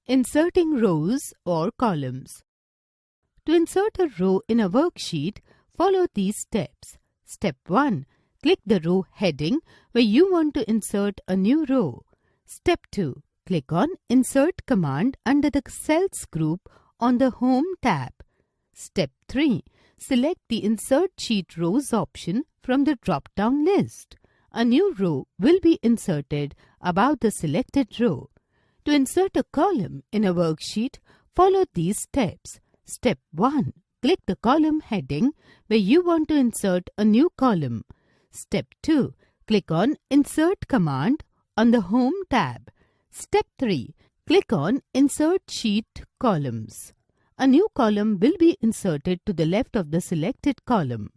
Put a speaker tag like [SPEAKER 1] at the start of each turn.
[SPEAKER 1] Inserting rows or columns. To insert a row in a worksheet, follow these steps. Step 1. Click the row heading where you want to insert a new row. Step 2. Click on Insert command under the Cells group on the Home tab. Step 3. Select the Insert Sheet Rows option from the drop-down list. A new row will be inserted above the selected row. To insert a column in a worksheet, follow these steps. Step 1. Click the column heading where you want to insert a new column. Step 2. Click on Insert command on the Home tab. Step 3. Click on Insert Sheet Columns. A new column will be inserted to the left of the selected column.